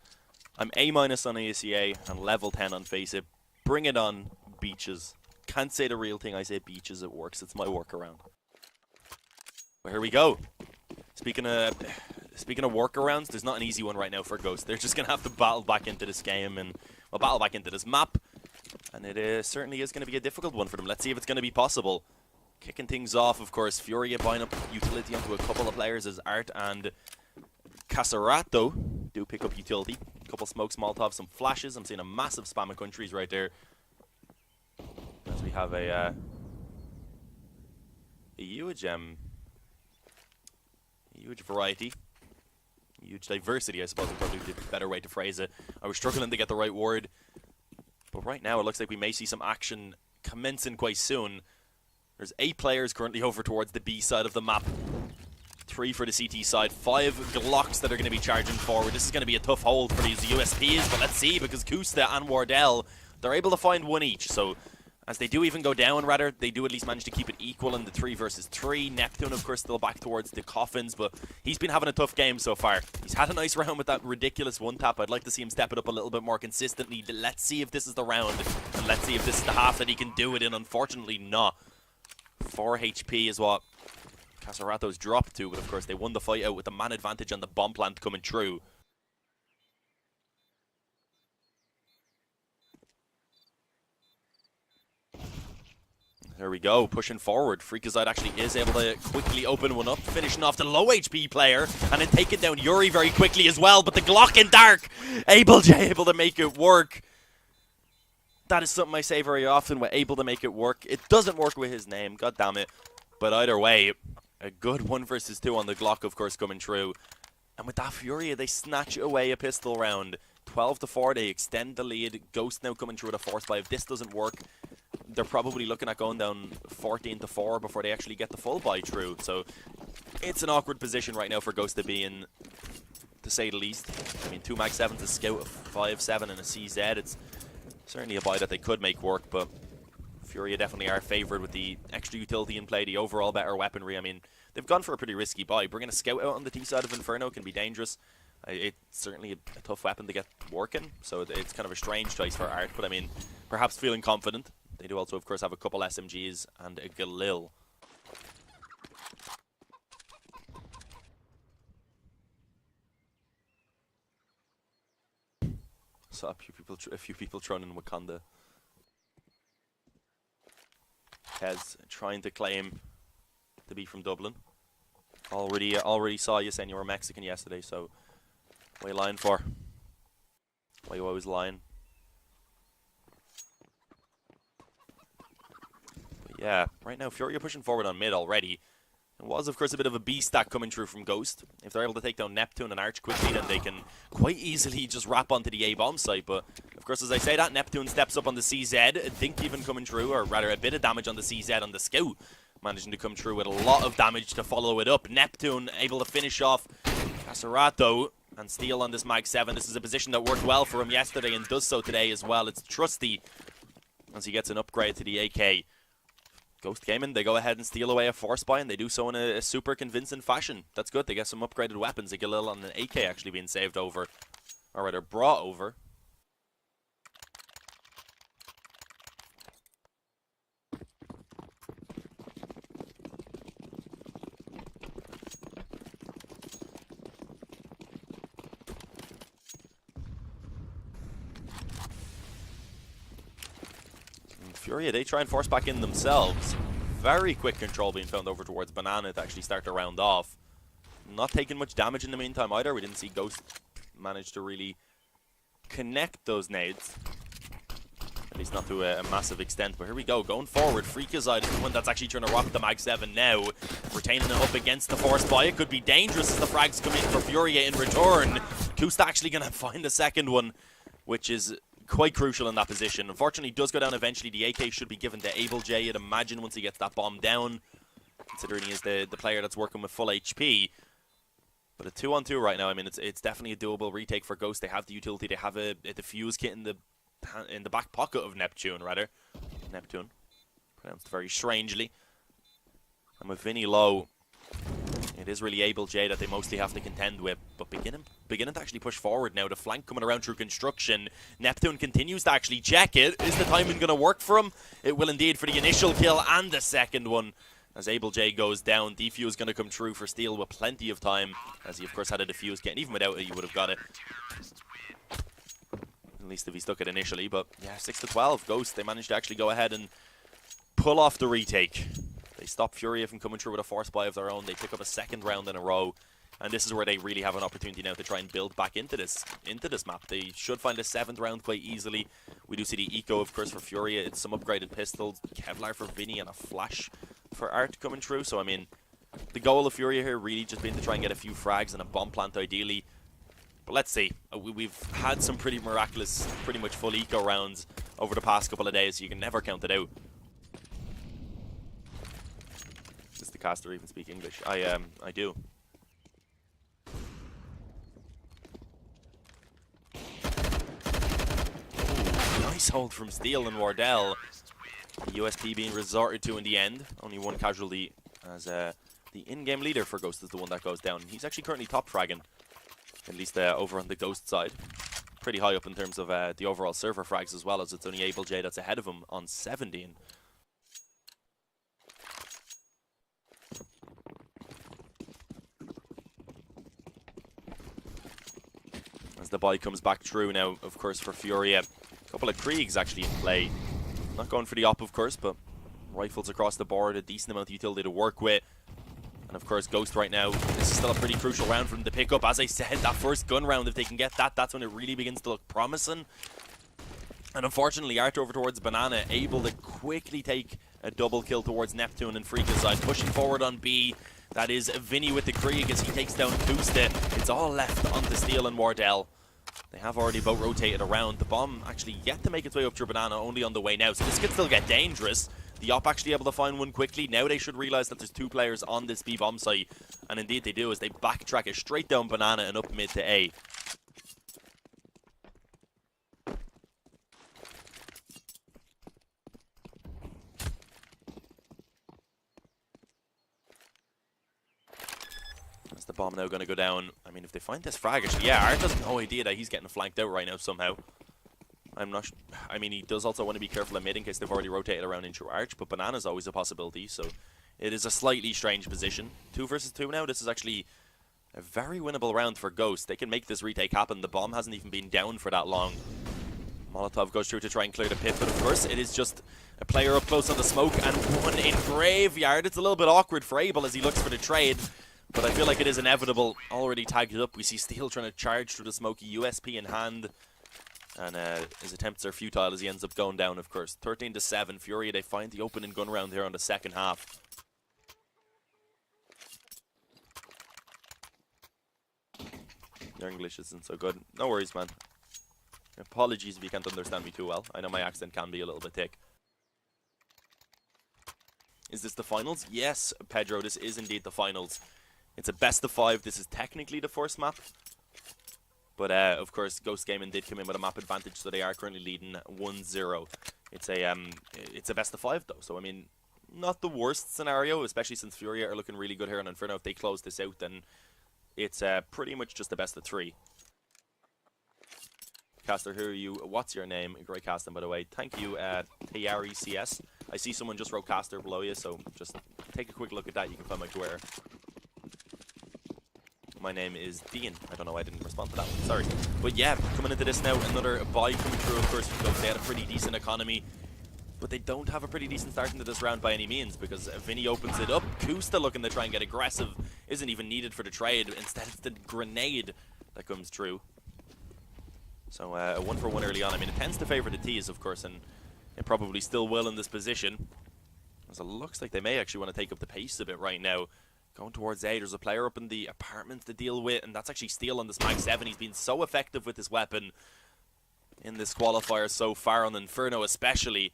I'm A- on ACA and level 10 on FACEIT. Bring it on, beaches. Can't say the real thing, I say beaches, it works. It's my workaround. Well, here we go. Speaking of workarounds, there's not an easy one right now for Ghost. They're just going to have to battle back into this game and, well, battle back into this map. And it certainly is going to be a difficult one for them. Let's see if it's going to be possible. Kicking things off, of course, FURIA buying up utility onto a couple of players as Art and Caserato do pick up utility. A couple smokes, Molotov, some flashes. I'm seeing a massive spam of countries right there. As we have a huge variety. Huge diversity, I suppose, would probably be a better way to phrase it. I was struggling to get the right word. But right now, it looks like we may see some action commencing quite soon. There's 8 players currently over towards the B side of the map. 3 for the CT side. 5 Glocks that are going to be charging forward. This is going to be a tough hold for these USPs, but let's see, because Kusta and Wardell, they're able to find one each. So as they do even go down, rather, they do at least manage to keep it equal in the 3 versus 3. Neptune, of course, still back towards the coffins, but he's been having a tough game so far. He's had a nice round with that ridiculous one-tap. I'd like to see him step it up a little bit more consistently. Let's see if this is the round, and let's see if this is the half that he can do it in. Unfortunately, not. 4 HP is what Caserato's dropped to, but of course they won the fight out with the man advantage and the bomb plant coming through. There we go, pushing forward. Freakazoid actually is able to quickly open one up, finishing off the low HP player, and then taking down Yuri very quickly as well, but the Glock in dark, able to make it work. That is something I say very often, we're able to make it work. It doesn't work with his name, god damn it. But either way, a good 1 versus 2 on the Glock, of course, coming through. And with that Furia, they snatch away a pistol round. 12-4, they extend the lead. Ghost now coming through with a force buy. If this doesn't work, they're probably looking at going down 14-4 before they actually get the full buy through. So it's an awkward position right now for Ghost to be in, to say the least. I mean, 2 Mag 7s, a Scout, a 5.7 and a CZ. It's certainly a buy that they could make work, but Furia definitely are favoured with the extra utility in play, the overall better weaponry. I mean, they've gone for a pretty risky buy. Bringing a Scout out on the T side of Inferno can be dangerous. It's certainly a tough weapon to get working, so it's kind of a strange choice for Art, but I mean, perhaps feeling confident. They do also, of course, have a couple SMGs and a Galil. Saw a few people thrown in Wakanda. Kez trying to claim to be from Dublin. Already saw you saying you were Mexican yesterday, so what are you lying for? Why are you always lying? But yeah, right now Furia pushing forward on mid already. It was, of course, a bit of a B stack coming through from Ghost. If they're able to take down Neptune and Arch quickly, then they can quite easily just wrap onto the A-bomb site. But, of course, as I say that, Neptune steps up on the CZ. A Dink even coming through, or rather a bit of damage on the CZ on the Scout. managing to come through with a lot of damage to follow it up. Neptune able to finish off Caserato and steal on this Mag-7. This is a position that worked well for him yesterday and does so today as well. It's trusty as he gets an upgrade to the AK. Ghost Gaming, they go ahead and steal away a Force Buy, and they do so in a super convincing fashion. That's good. They get some upgraded weapons. They get a little on an AK actually being saved over, or rather brought over. FURIA, they try and force back in themselves. Very quick control being found over towards Banana to actually start the round off. Not taking much damage in the meantime either. We didn't see Ghost manage to really connect those nades. At least not to a massive extent. But here we go. Going forward, Freakazoid is the one that's actually trying to rock the Mag-7 now. Retaining it up against the Force Buy. It could be dangerous as the frags come in for FURIA in return. Kusta actually going to find the second one, which is quite crucial in that position. Unfortunately, does go down eventually. The AK should be given to AbleJ, you'd imagine, once he gets that bomb down, considering he is the player that's working with full HP. But a 2-on-2 right now, I mean, it's definitely a doable retake for Ghost. They have the utility. They have a defuse kit in the back pocket of Neptune, rather. Neptune, pronounced very strangely. And with Vinny low, it is really AbleJ that they mostly have to contend with, but beginning to actually push forward now. The flank coming around through construction. Neptune continues to actually check it. Is the timing going to work for him? It will indeed for the initial kill and the second one. As AbleJ goes down, defuse going to come through for Steel with plenty of time, as he of course had a defuse kit, and even without it he would have got it. At least if he stuck it initially, but yeah, 6-12. Ghost, they managed to actually go ahead and pull off the retake. They stop FURIA from coming through with a Force Buy of their own. They pick up a second round in a row. And this is where they really have an opportunity now to try and build back into this map. They should find a 7th round quite easily. We do see the Eco, of course, for FURIA. It's some upgraded pistols, Kevlar for Vinny, and a Flash for Art coming through. So, I mean, the goal of FURIA here really just being to try and get a few frags and a bomb plant, ideally. But let's see. We've had some pretty miraculous, pretty much full Eco rounds over the past couple of days, so you can never count it out. Does the caster even speak English? I do. Nice hold from Steel and Wardell. The USP being resorted to in the end. Only one casualty, as the in-game leader for Ghost is the one that goes down. He's actually currently top fragging, at least over on the Ghost side. Pretty high up in terms of the overall server frags as well, as it's only AbleJ that's ahead of him on 17. As the buy comes back through now, of course, for FURIA. A couple of Kriegs actually in play. Not going for the op, of course, but rifles across the board, a decent amount of utility to work with. And of course, Ghost right now, this is still a pretty crucial round for them to pick up. As I said, that first gun round, if they can get that, that's when it really begins to look promising. And unfortunately, Art over towards Banana, able to quickly take a double kill towards Neptune and Freakazoid, pushing forward on B. That is Vinny with the Krieg as he takes down Kusta. It's all left onto Steel and Wardell. They have already both rotated around. The bomb actually yet to make its way up through Banana, only on the way now. So this could still get dangerous. The op actually able to find one quickly. Now they should realize that there's 2 players on this B bomb site. And indeed they do, as they backtrack it straight down Banana and up mid to A. As the bomb now going to go down. I mean, if they find this frag, actually, yeah, Art has no idea that he's getting flanked out right now somehow. I'm not I mean, he does also want to be careful at mid in case they've already rotated around into Arch, but Banana's always a possibility, so it is a slightly strange position. 2 versus 2 now. This is actually a very winnable round for Ghost. They can make this retake happen. The bomb hasn't even been down for that long. Molotov goes through to try and clear the pit, but of course it is just a player up close on the smoke and one in Graveyard. It's a little bit awkward for Abel as he looks for the trade, but I feel like it is inevitable. Already tagged up. We see Steel trying to charge through the smoky, USP in hand. And his attempts are futile as he ends up going down, of course. 13-7. FURIA, they find the opening gun round here on the second half. Your English isn't so good. No worries, man. Apologies if you can't understand me too well. I know my accent can be a little bit thick. Is this the finals? Yes, Pedro, this is indeed the finals. It's a best of 5. This is technically the first map. But, of course, Ghost Gaming did come in with a map advantage, so they are currently leading 1-0. It's a best of 5, though. So, I mean, not the worst scenario, especially since Furia are looking really good here on Inferno. If they close this out, then it's pretty much just a best of 3. Caster, who are you? What's your name? Great casting, by the way. Thank you, Tayari CS. I see someone just wrote Caster below you, so just take a quick look at that. You can find my Twitter. My name is Dean. I don't know why I didn't respond to that one. Sorry. But yeah, coming into this now, another buy coming through, of course, because they had a pretty decent economy. But they don't have a pretty decent start into this round by any means, because Vinny opens it up. Kusta looking to try and get aggressive. Isn't even needed for the trade. Instead, it's the grenade that comes through. So a 1-for-1 early on. I mean, it tends to favour the T's, of course, and it probably still will in this position. As it looks like they may actually want to take up the pace a bit right now. Going towards A, there's a player up in the apartment to deal with, and that's actually Steel on this Mag 7. He's been so effective with this weapon in this qualifier so far, on Inferno especially.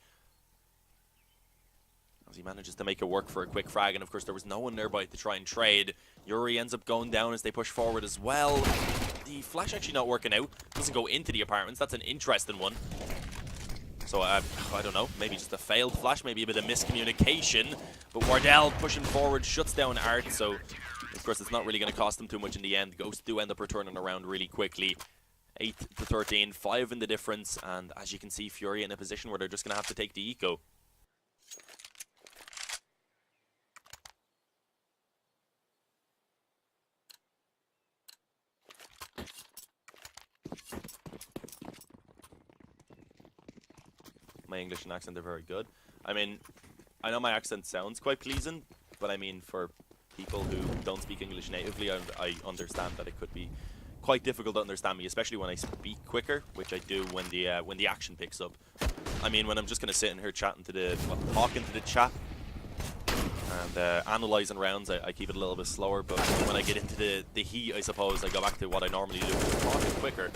As he manages to make it work for a quick frag, and of course there was no one nearby to try and trade. Yuri ends up going down as they push forward as well. The flash actually not working out. Doesn't go into the apartments. That's an interesting one. So, I don't know. Maybe just a failed flash. Maybe a bit of miscommunication. But Wardell pushing forward, shuts down Art. So, of course, it's not really going to cost them too much in the end. Ghosts do end up returning around really quickly. 8 to 13. 5 in the difference. And as you can see, Furia in a position where they're just going to have to take the eco. My English and accent are very good. I mean, I know my accent sounds quite pleasing, but I mean, for people who don't speak English natively, I understand that it could be quite difficult to understand me, especially when I speak quicker, which I do when the action picks up. I mean, when I'm just gonna sit in here talking to the chat and analysing rounds, I keep it a little bit slower. But when I get into the heat, I suppose I go back to what I normally do, talking quicker.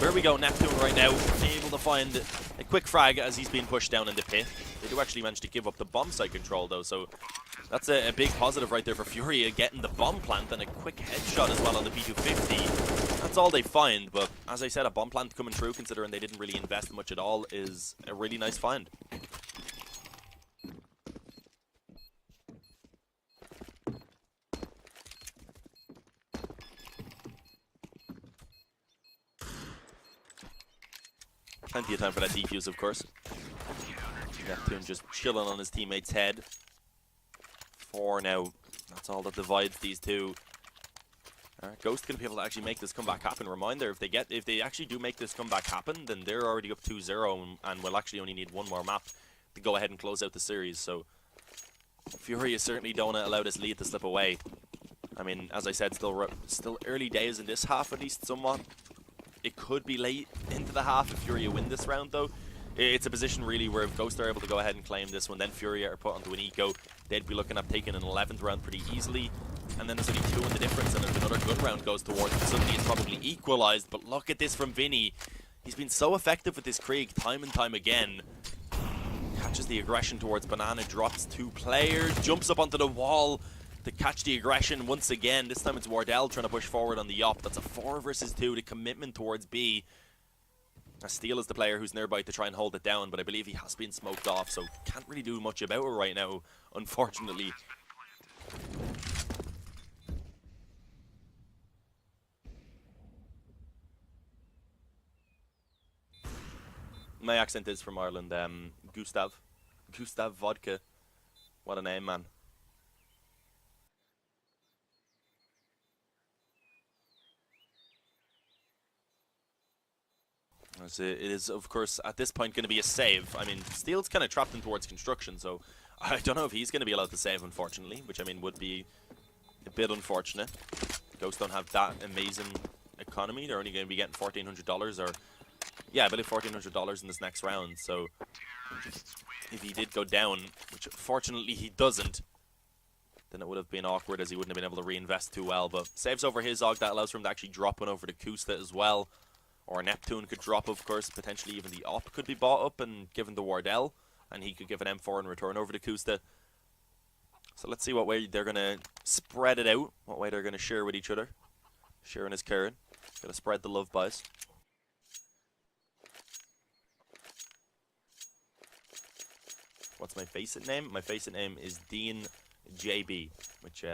Where we go, Neptune right now, able to find a quick frag as he's being pushed down in the pit. They do actually manage to give up the bomb site control though, so that's a big positive right there for Furia, getting the bomb plant and a quick headshot as well on the P250. That's all they find, but as I said, a bomb plant coming through, considering they didn't really invest much at all, is a really nice find. Plenty of time for that defuse, of course. Neptune just chilling on his teammate's head. 4 now. That's all that divides these two. Ghost going to be able to actually make this comeback happen. Reminder, if they actually do make this comeback happen, then they're already up 2-0 and will actually only need one more map to go ahead and close out the series. So Furia certainly don't allow this lead to slip away. I mean, as I said, still early days in this half, at least somewhat. It could be late into the half if Furia win this round, though. It's a position, really, where if Ghost are able to go ahead and claim this one, then Furia are put onto an eco, they'd be looking at taking an 11th round pretty easily. And then there's only 2 in the difference, and if another good round goes towards it, suddenly it's probably equalized. But look at this from Vinny. He's been so effective with this Krieg time and time again. Catches the aggression towards Banana, drops 2 players, jumps up onto the wall to catch the aggression once again. This time it's Wardell trying to push forward on the Yop. That's a 4 versus 2, the commitment towards B. Steel is the player who's nearby to try and hold it down, but I believe he has been smoked off, so can't really do much about it right now, unfortunately. My accent is from Ireland. Gustav Vodka. What a name, man. As it is, of course, at this point going to be a save. I mean, Steel's kind of trapped in towards construction, so I don't know if he's going to be allowed to save, unfortunately, which, I mean, would be a bit unfortunate. Ghosts don't have that amazing economy. They're only going to be getting $1,400, or, yeah, I believe $1,400 in this next round, so if he did go down, which fortunately he doesn't, then it would have been awkward, as he wouldn't have been able to reinvest too well. But saves over his Og, that allows for him to actually drop one over to Kusta as well. Or Neptune could drop, of course. Potentially even the Op could be bought up and given to Wardell, and he could give an M4 in return over to Kusta. So let's see what way they're going to spread it out, what way they're going to share with each other. Sharing is caring. Got to spread the love, boys. What's my faceit name? My faceit name is Dean JB, which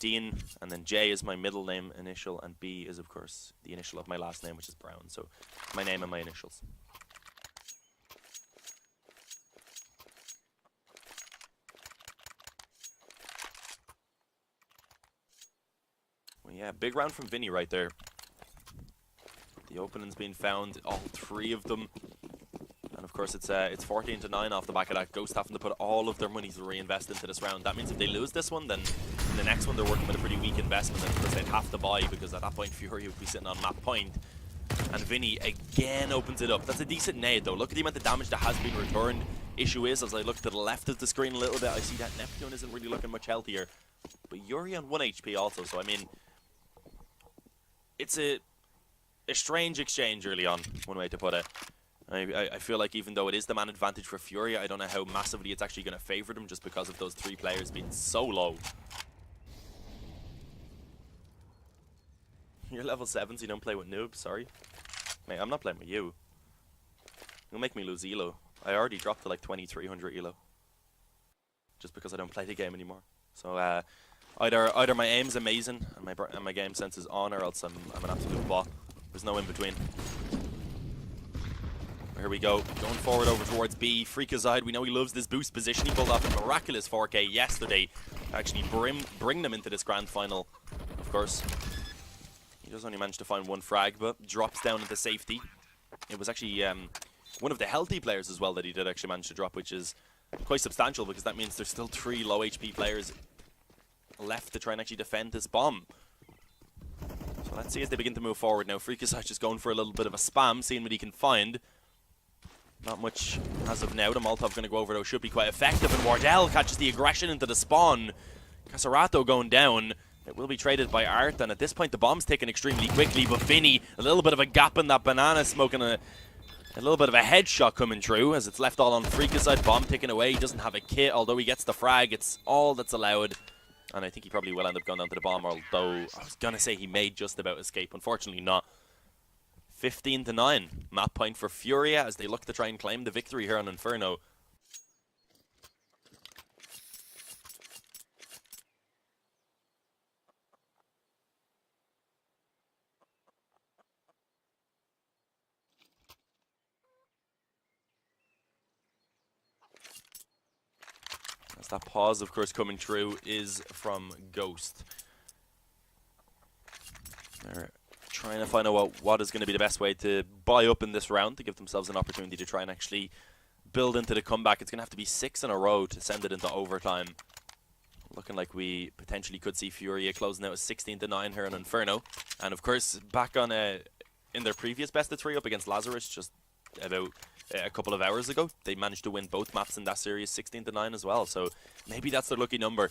Dean and then J is my middle name initial and B is of course the initial of my last name, which is Brown. So my name and my initials. Well, yeah, big round from Vinny right there. The opening's been found, all three of them. And of course it's 14-9 off the back of that. Ghost having to put all of their money to reinvest into this round. That means if they lose this one, then in the next one they're working with a pretty weak investment, and of course they'd have to buy, because at that point Furia would be sitting on map point. And Vinny again opens it up. That's a decent nade though. Look at the amount of damage that has been returned. Issue is, as I look to the left of the screen a little bit, I see that Neptune isn't really looking much healthier. But Yuri on 1 HP also, so I mean, it's a strange exchange early on, one way to put it. I feel like even though it is the man advantage for Furia, I don't know how massively it's actually going to favour them, just because of those three players being so low. You're level 7, so you don't play with noobs, sorry. Mate, I'm not playing with you. You'll make me lose elo. I already dropped to like 2300 elo. Just because I don't play the game anymore. So either my aim's amazing and my game sense is on, or else I'm an absolute bot. There's no in between. Here we go, going forward over towards B. Freakazoid, we know he loves this boost position. He pulled off a miraculous 4K yesterday to actually bring them into this grand final. Of course, he does only manage to find one frag, but drops down into safety. It was actually one of the healthy players as well that he did actually manage to drop, which is quite substantial, because that means there's still 3 low HP players left to try and actually defend this bomb. So let's see as they begin to move forward now. Freakazoid just going for a little bit of a spam, seeing what he can find. Not much as of now. The Molotov going to go over, though, should be quite effective. And Wardell catches the aggression into the spawn. Caserato going down. It will be traded by Art, and at this point the bomb's taken extremely quickly. But Vinny, a little bit of a gap in that banana, smoking a little bit of a headshot coming through, as it's left all on Freakazoid. Bomb taken away. He doesn't have a kit, although he gets the frag. It's all that's allowed. And I think he probably will end up going down to the bomb, although I was going to say he may just about escape. Unfortunately not. 15-9, map point for Furia as they look to try and claim the victory here on Inferno. As that pause, of course, coming through is from Ghost. They're trying to find out what is going to be the best way to buy up in this round to give themselves an opportunity to try and actually build into the comeback. It's going to have to be 6 in a row to send it into overtime. Looking like we potentially could see Furia closing out at 16-9 here on Inferno. And of course, back on in their previous best of 3 up against Lazarus just about a couple of hours ago, they managed to win both maps in that series 16-9 as well. So maybe that's their lucky number.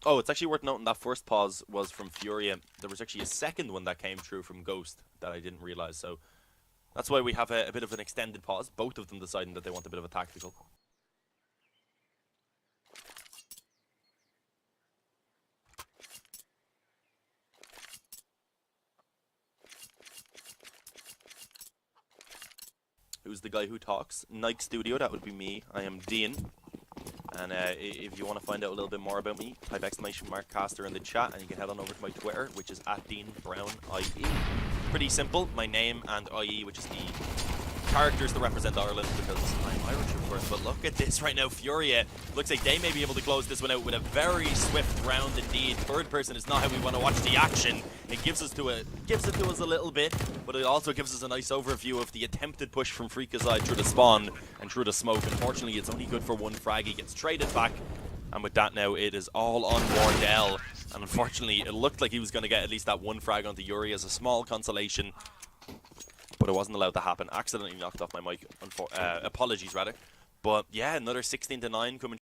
Oh, it's actually worth noting that first pause was from Furia. There was actually a second one that came through from Ghost that I didn't realize. So that's why we have a bit of an extended pause. Both of them deciding that they want a bit of a tactical. Who's the guy who talks? Nike Studio, that would be me. I am Dean. And if you want to find out a little bit more about me, type !caster in the chat, and you can head on over to my Twitter, which is @DeanBrownIE. Pretty simple, my name and IE, which is the characters that represent Ireland, because I'm Irish, of course. But look at this right now, Furia. Looks like they may be able to close this one out with a very swift round indeed. Third person is not how we want to watch the action. It gives it to us a little bit, but it also gives us a nice overview of the attempted push from Freakazoid through the spawn and through the smoke. Unfortunately, it's only good for one frag. He gets traded back, and with that now, it is all on Wardell. And unfortunately, it looked like he was going to get at least that one frag onto Yuri as a small consolation, but it wasn't allowed to happen. Accidentally knocked off my mic. Apologies, rather. But yeah, another 16-9 coming.